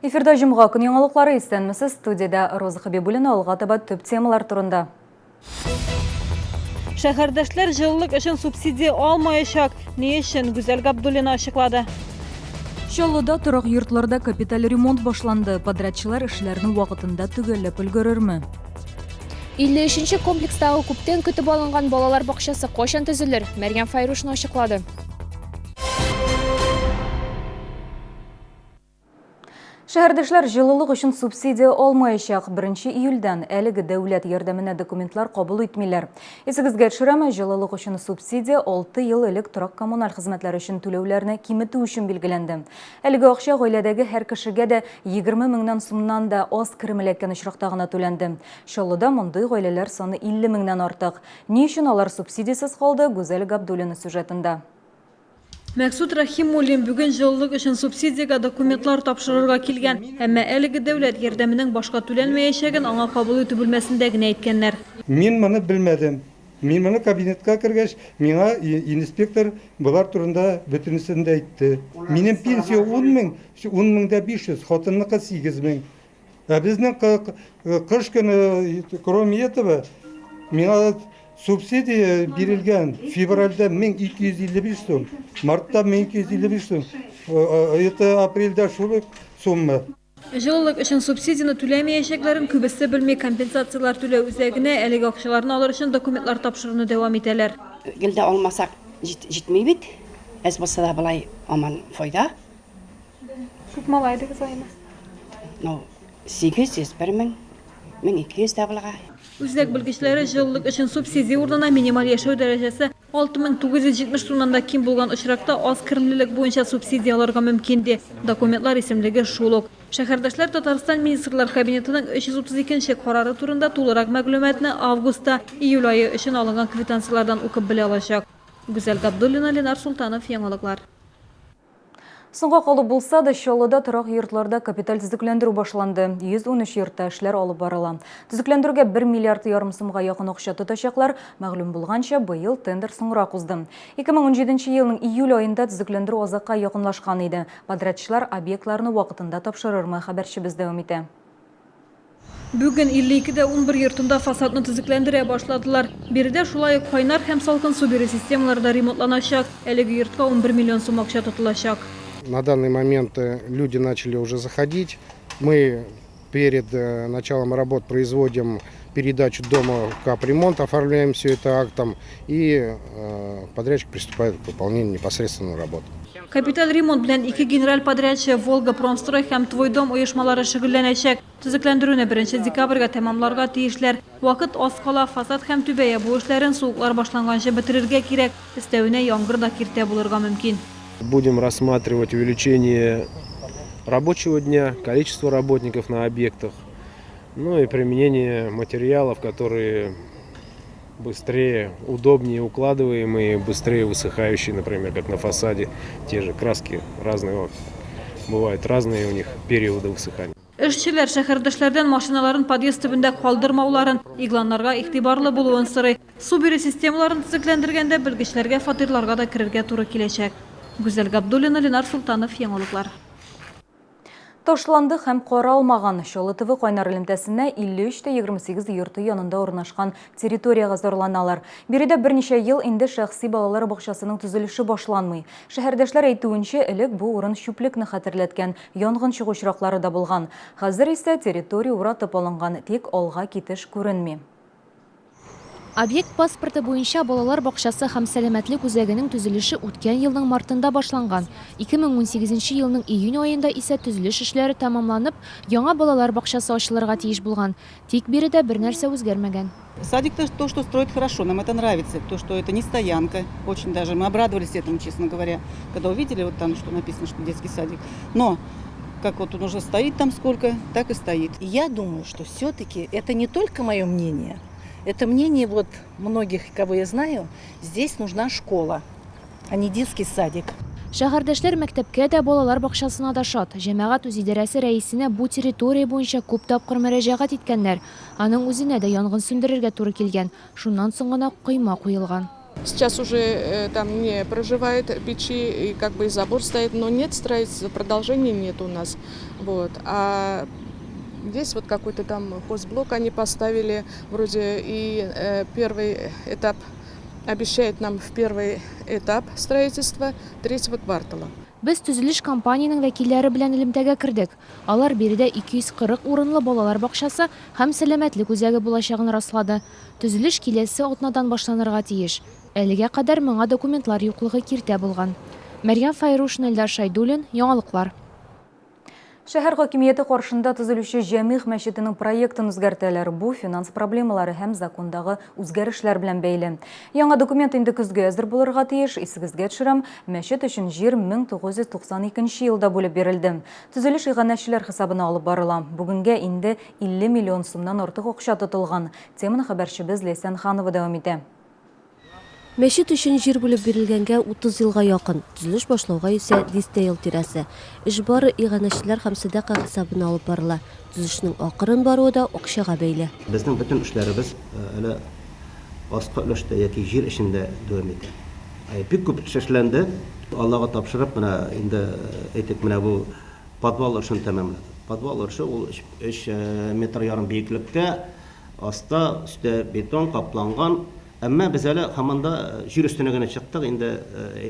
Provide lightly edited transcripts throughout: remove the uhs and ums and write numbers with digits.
Эфирда жұмға күн яңалықлары естенмесіз, студияда Роза Хабибуллина алға таба төп темалар турында. Шәһәрдәшләр жылылык өчен субсидия алмаячак. Ни өчен Гүзәл Габдуллина ачыклады. Чаллыда торак йортларда капиталь ремонт башланды. Подрядчылар эшләрне вакытында төгәлләп өлгерерме? 53-нче комплекстагы күптән көтеп алынган балалар бакчасы кайчан төзелер? Мәргән Файрушна ачыклады. Шәһәрдәшләр жылылык өчен субсидия алмаячак. 1 июльдән әлеге дәүләт ярдәменә документлар кабул итмиләр. Исегезгә төшерәме, жылылык өчен субсидия 6 ел элек торак коммуналь хезмәтләр өчен түләүләрне киметү өчен билгеләнде. Әлеге акча гаиләдәге һәр кешегә дә 20 меңнән сумнан да аз керемләткән очракта гына түләнде. Чаллыда мондый гаиләләр саны 50 меңнән артык. Ни өчен алар субсидиясыз калды? Гүзәл Габдуллина сюжетында. Мәксут Рахимуллин бүген жылылык өчен субсидияга документлар тапшырырга килгән, әмма әлеге дәүләт ярдәменең башка түләнмәячәген аңа кабул итү бүлмәсендә генә әйткәннәр. Мин моны белмәдем. Мин моны кабинетка кергәч, миңа инспектор булар турында бөтенесен дә әйтте. Минем пенсия 10 мең, 10 меңдә 500, хатынныкы 8 мең. Ә безнең кыш көне, кроме этого, миңа субсидия бирелгән февральдә 1255 сум, мартта 1255 сум, это апрельдә шул сумма. Жылылык өчен субсидияны түләмәячәкләрен күбесе белми, компенсациялар түләү үзәгенә әлеге акчаларны алыр өчен документлар тапшыруны дәвам итәләр. Гелдә алмасак җитмәй бит. Әз булса да булай аман файда. Күп малайдыгыз айына. 800 1000, 1200 дә булга. Үзәк белгечләре жылылык өчен субсидия урынына минималь яшәү дәрәҗәсе 6970 сумнан да ким булган очракта аз керемлелек буенча субсидия алырга мөмкин ди. Документлар исемлеге шул ук. Шәһәрдәшләр Татарстан министрлар кабинетының 332-нче карары турында тулырак мәгълүматны августта, июль айы өчен алынган квитанциялардан укып белә алачак. Гүзәл Габдуллина, Ленар Султанов, яңалыклар. Соңга калу булса да, Чаллыда торак йортларда капиталь төзекләндерү башланды. 113 йортта эшләр алып барыла. Төзекләндерүгә 1 миллиард ярым сумга якын акча тотачаклар. Мәгълүм булганча, быел тендер соңрак узды. 2017 елның июль айында төзекләндерү азакка якынлашкан иде. Подрядчылар объектларны вакытында тапшырырмы, хәбәрчебез дәвам итә. Бүген 52-дә 11 йортында фасадны төзекләндерә башладылар. Биредә шулай ук кайнар һәм салкын су бирү системалары ремонтланачак. Әлеге йортка 11 миллион сум акча тотылачак. На данный момент люди начали уже заходить. Мы перед началом работ производим передачу дома в капремонт, оформляем все это актом, и подрядчик приступает к выполнению непосредственно работы. Капиталь ремонт белән 2 генераль подрядчы Волга Промстрой һәм Твой дом оешмалары шөгыльләнәчәк. Төзекләндерүне 1 декабрьгә тәмамларга тиешләр. Вакыт аз кала, фасад һәм түбәя бу эшләрен суыклар башланганчы бетерергә кирәк. Өстәвенә яңгыр да киртә булырга мөмкин. Будем рассматривать увеличение рабочего дня, количество работников на объектах, ну и применение материалов, которые быстрее, удобнее укладываемые, быстрее высыхающие, например, как на фасаде. Те же краски разные, бывают разные у них периоды высыхания. Эшчеләр шәһәрдәшләрдән машиналарын подъезд төбендә калдырмауларын, игланнарга игътибарлы булуын сорый. Су бирү системаларын төзекләндергәндә белгечләргә фатирларга да керергә туры киләчәк. Гүзәл Габдуллина, Ленар Султанов, яңалыклар. Ташланды һәм каралмаган Чаллы ТВ кайнар элемтәсенә 53-28 йорты янында урнашкан территорияга зарланалар. Биредә берничә ел инде шәхси балалар бакчасының төзелеше башланмый. Шәһәрдәшләр әйтүенчә, элек бу урын чүплекне хәтерләткән, янгын чыгу очраклары да булган. Хәзер исә территория уратып алынган, тик алга китеш күренми. Объект паспорты буенча балалар бакчасы һәм сәламәтлек үзәгенең төзелеше үткән елның мартында башланган. 2018 елның июнь айында исә төзелеш эшләре тәмамланып, яңа балалар бакчасы ачылырга тиеш булган. Тик биредә бер нәрсә үзгәрмәгән. Садик то, что строит хорошо, нам это нравится, то, что это не стоянка, очень даже мы обрадовались этому, честно говоря, когда увидели вот там, что написано, что детский садик. Но как вот он уже стоит там сколько, так и стоит. Я думаю, что все-таки это не только мое мнение. Это мнение вот многих, кого я знаю, здесь нужна школа, а не детский садик. Шәһәрдәшләр мәктәпкә дә балалар бакчасына да шат. Җәмәгать үзидарәсе рәисенә бу территория буенча күп тапкыр мөрәҗәгать иткәннәр. Аның үзенә дә янгын сүндерергә туры килгән. Шуннан соң гына койма куелган. Сейчас уже там не проживает печи, и как бы и забор стоит, но нет строительства, продолжения нет у нас. Вот. А здесь вот какой-то там хозблок они поставили, вроде и первый этап обещает нам в первый этап строительства 3-го квартала. Без төзелеш компанияның вәкилләре белән элемтәгә кердек. Алар биредә 240 урынлы балалар бакчасы һәм сәламәтлек үзәге булачагын раслады. Төзелеш киләсе атнадан башланырга тиеш. Әлегә кадәр моңа документлар юклыгы киртә булган. Мәрьям Файрушин, Эльдар Шайдуллин, Яңалыклар. Шәһәр хакимияте каршында төзелүче Җәмигъ мәчетенең проектын үзгәртәләр. Бу финанс проблемалары һәм закондагы үзгәрешләр белән бәйле. Яңа документ инде көзгә әзер булырга тиеш. Исегезгә төшерәм, мәчет өчен җир 1992 елда бүлеп бирелде. Төзелеш иганәчеләр хисабына алып барыла. Бүгенгә инде 50 миллион сумнан артык акча тотылган. Теманы хәбәрчебез Ләйсән Ханова дәвам итә. Мәчет өчен җир бүлеп бирелгәнгә 30 елга якын, төзелеш башлауга исә 10 ел тирәсе. Эш бары иганәчеләр һәм садака хисабына алып барыла. Төзелешнең акырын баруы да акчага бәйле. Безнең бөтен эшләребез әле аскы өлештә яки җир эшендә дәвам итә. Бик күп эшләнде. Аллага тапшырып, менә инде әйтик, менә бу подвал эшен тәмамлады. Подвал эше ул 3,5 метр биеклектә, аста өстә бетон капланган. Әмма без әле һаманда җир өстенә генә чыктык, инде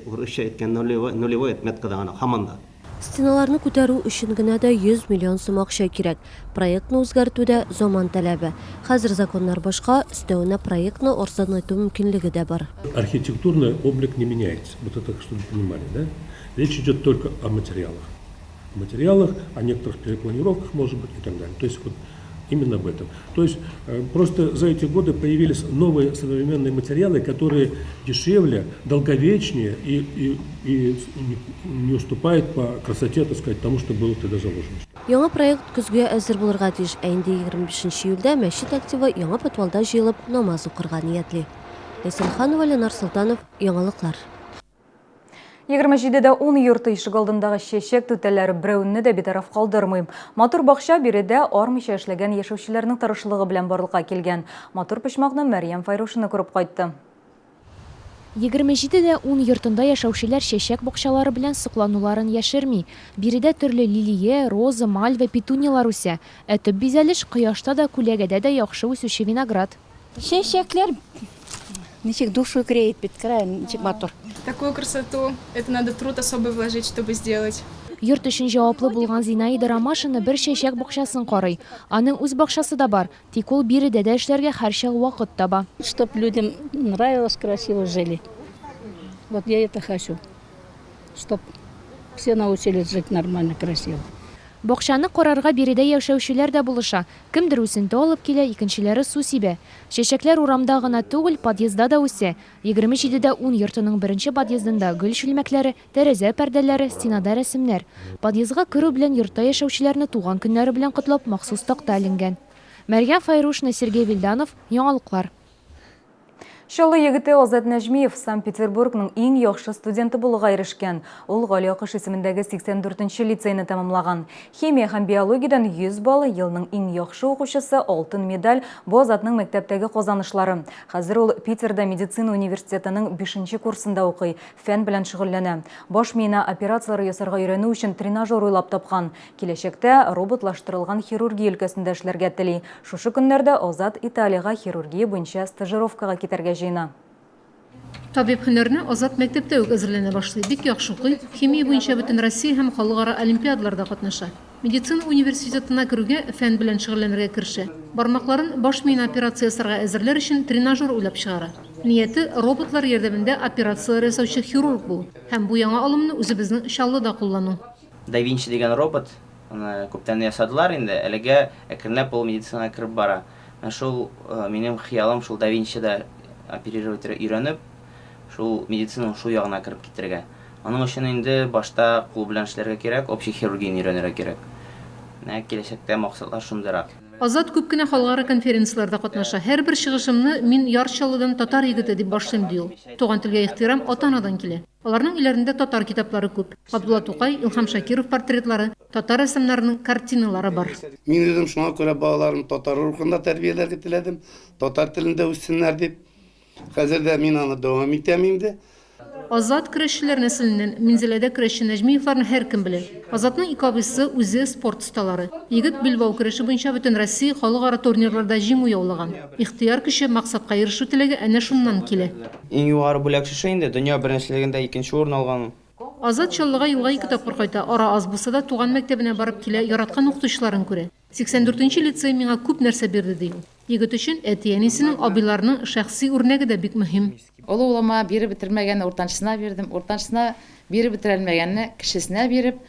урысча әйткән нулевой отметкада гына һаманда. Стеналарны күтәрү өчен генә дә 100 миллион сум акча кирәк. Проектны үзгәртүдә заман таләбе. Хәзер законнар башка, өстәвенә проектны арзанайту мөмкинлеге дә бар. Архитектурный облик не меняется. Вот это, чтобы вы понимали, да? Речь идет только о материалах. О материалах, о некоторых перепланировках, может быть, и так далее. То есть вот именно об этом. То есть просто за эти годы появились новые современные материалы, которые дешевле, долговечнее и не уступают по красоте, так сказать, тому, что было тогда заложено. Яңа проект көзгә әзер булырга тиеш. Инде 25 июльдә мәчет активы яңа подвалда җыелып намаз укырга ниятли. Ләйсән Ханова, Ленар Солтанов, Яңалыклар. 27-дә 10 йорты ишек алдындагы чәчәк түтәләре берәүне дә битараф калдырмый. Матур бакча биредә армыйча эшләгән яшәүчеләрнең тырышлыгы белән барлыкка килгән. Матур почмакны Мәрьям Файрушина күреп кайтты. 27-дә 10 йортында яшәүчеләр чәчәк бакчалары белән соклануларын яшерми. Биредә төрле лилия, роза, мальва, петуниялар үсә. Төп бизәлеш кояшта да, күләгәдә дә яхшы үсүче виноград. Чәчәкләр ничек душу греет, бит край, ничек матур. Такую красоту, это надо труд особый вложить, чтобы сделать. Йорт өчен җаваплы булган Зинаида Ромашина бер чәчәк бакчасын карый. Аның үз бакчасы да бар, тик ул биредә дә эшләргә һәрчак вакыт таба. Чтоб людям нравилось, красиво жили. Вот я это хочу. Чтоб все научились жить нормально, красиво. Бакчаны карарга биредә яшәүчеләр дә булыша. Кемдер үсенте алып килә, икенчеләре су сибә. Чәчәкләр урамда гына түгел, подъездда да үсә. 27-дә 10 йортының беренче подъездында гөл чүлмәкләре, тәрәзә пәрдәләре, стенада рәсемнәр. Подъездга керү белән йортта яшәүчеләрне туган көннәре белән котлап махсус такта эленгән. Мәрьям Файрушина, Сергей Вильданов, Яңалыклар. Шалы егете Азат Нәҗмиев Санкт-Петербургның иң яхшы студенты булуга ирешкән. Ул Гали Акыш исемендәге 84-нче лицейны тәмамлаган. Химия һәм биологиядән 100 баллы, елның иң яхшы укучысы, алтын медаль бу Азатның мәктәптәге казанышлары. Хәзер ул Питерда медицина университетының 5-нче курсында укый, фән белән шөгыльләнә. Баш миенә операциялар ясарга өйрәнү өчен тренажер уйлап тапкан. Киләчәктә роботлаштырылган хирургия өлкәсендә эшләргә тели. Шушы көннәрдә Азат Италияга хирургия буенча стажировкага китәргә җыена. Табиб һөнәренә Азат мәктәптә үк әзерләнә башлый. Бик яхшы укый, химия буенча бөтен Россия һәм халыкара олимпиадаларда катнаша. Медицина университетына керүгә фән белән шөгыльләнергә керешә. Бармакларын баш миенә операция ясарга әзерләр өчен тренажер уйлап чыгара. Нияте роботлар ярдәмендә операция ясаучы хирург булу һәм бу яңа алымны үзебезнең Чаллыда куллану. Да Винчи дигән робот, аны күптән ясадылар инде, әлегә әкренләп ул медицинага кереп бара. Шул минем хыялым шул Да Винчида оперировать өйрәнеп, шул медицинаның шул ягына кереп китәргә. Аның өчен инде башта кул белән эшләргә кирәк, общий хирургияны өйрәнергә кирәк. Киләчәктә максатлар шундыйрак. Азат күп кенә халыкара конференцияларда катнаша. Һәр бер чыгышымны мин Ярчалыдан татар егете дип башлыйм ди ул. Туган телгә ихтирам ата-анадан килә. Аларның иләрендә татар китаплары күп. Абдулла Тукай, Илһам Шакиров портретлары, татар рәссамнарының картиналары бар. Мин үзем шуңа күрә балаларым татар рухында тәрбияләргә теләдем, татар телендә үссеннәр дип. Хәзердә мин аны дәвам итәм инде. Азат көрәшчеләр нәселеннән Минзәләдә көрәшче Нәҗмиевларны һәркем белә. Азатның ике абыйсы үзе спорт осталары. Егет Билбау көрәше буенча бөтен Россия халыкара турнирларда җиңү яулаган. Ихтыяр көче максатка ирешү теләге әнә шуннан килә. Иң югары бүләк шушы инде, дөнья беренчелегендә икенче урын алган. Азат Чаллыга елга 2 тапкыр кайта. Ара аз булса да туган мәктәбенә барып килә, яраткан укытучыларын күрә. 84-нче лицей миңа күп нәрсә бирде ди. Егет өчен әти-әнисенең, абыйларының шәхси үрнәге дә бик мөһим. Олы улыма биреп бетермәгәнне уртанчысына бирдем, уртанчысына биреп бетерелмәгәнне кечесенә биреп,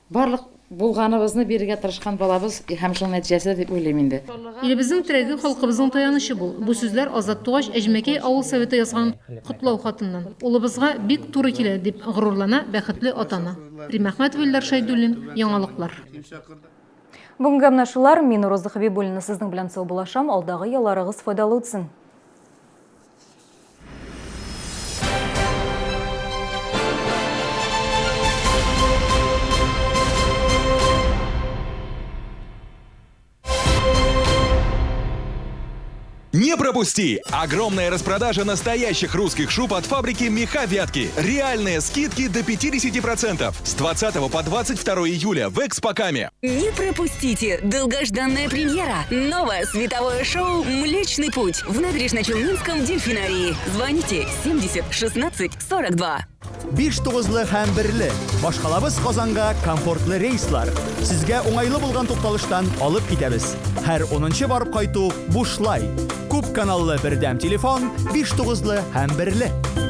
барлык булганыбызны бирергә тырышкан балабыз һәм шуның нәтиҗәсе дип уйлыйм инде. Илебезнең терәге, халкыбызның таянышы бул. Бу сүзләр Азат Тугач Әҗмәкәй авыл советы язган котлау хатыннан. Улыбызга бик туры килә дип горурлана бәхетле атана. Римәхмәтов, Илдар Шәйдуллин, Яңалыклар. Бүгенге менә шулар. Мин Роза Хәбибуллина сезнең белән сау булашам. Алдагы ялларыгыз файдалы үтсен. Не пропусти! Огромная распродажа настоящих русских шуб от фабрики «Меха Вятки». Реальные скидки до 50%. С 20 по 22 июля в Экспокаме. Не пропустите долгожданная премьера. Новое световое шоу «Млечный путь» в Набережно-Челнинском дельфинарии. Звоните 70 16 42. 5-9 һәм 1. Башкалабыз Казанга комфортлы рейслар. Сезгә уңайлы булган тукталыштан алып китәбез. Һәр 10-нчы барып кайту бушлай. Күп каналлы бердәм телефон 5-9 һәм 1.